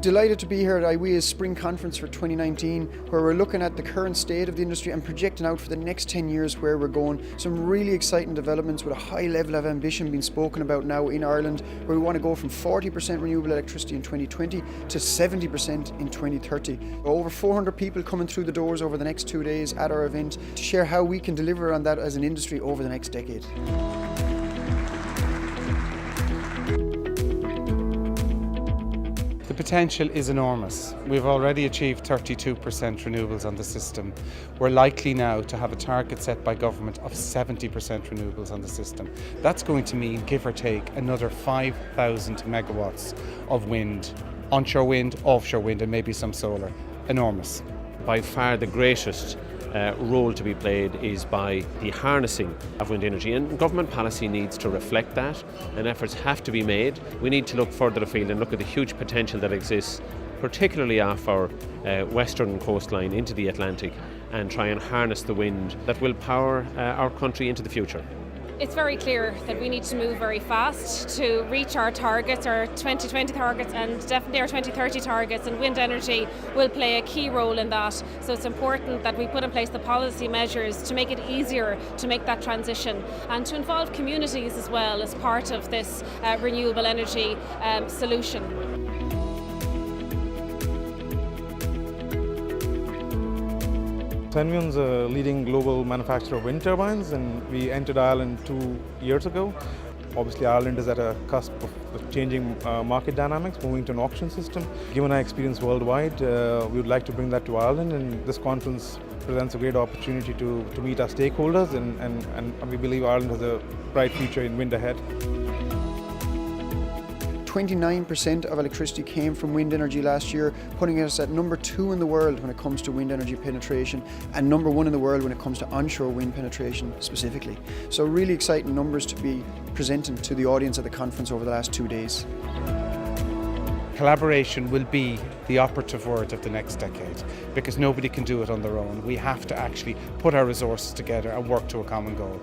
Delighted to be here at IWEA Spring Conference for 2019, where we're looking at the current state of the industry and projecting out for the next 10 years where we're going. Some really exciting developments with a high level of ambition being spoken about now in Ireland, where we want to go from 40% renewable electricity in 2020 to 70% in 2030. Over 400 people coming through the doors over the next 2 days at our event to share how we can deliver on that as an industry over the next decade. The potential is enormous. We've already achieved 32% renewables on the system. We're likely now to have a target set by government of 70% renewables on the system. That's going to mean, give or take, another 5,000 megawatts of wind, onshore wind, offshore wind, and maybe some solar. Enormous. By far the greatest role to be played is by the harnessing of wind energy, and government policy needs to reflect that, and efforts have to be made. We need to look further afield and look at the huge potential that exists, particularly off our western coastline into the Atlantic, and try and harness the wind that will power our country into the future. It's very clear that we need to move very fast to reach our targets, our 2020 targets and definitely our 2030 targets, and wind energy will play a key role in that. So it's important that we put in place the policy measures to make it easier to make that transition and to involve communities as well as part of this renewable energy solution. Senvion's a leading global manufacturer of wind turbines, and we entered Ireland 2 years ago. Obviously, Ireland is at a cusp of changing market dynamics, moving to an auction system. Given our experience worldwide, we would like to bring that to Ireland, and this conference presents a great opportunity to meet our stakeholders, and we believe Ireland has a bright future in wind ahead. 29% of electricity came from wind energy last year, putting us at number 2 in the world when it comes to wind energy penetration and number 1 in the world when it comes to onshore wind penetration specifically. So really exciting numbers to be presented to the audience at the conference over the last 2 days. Collaboration will be the operative word of the next decade, because nobody can do it on their own. We have to actually put our resources together and work to a common goal.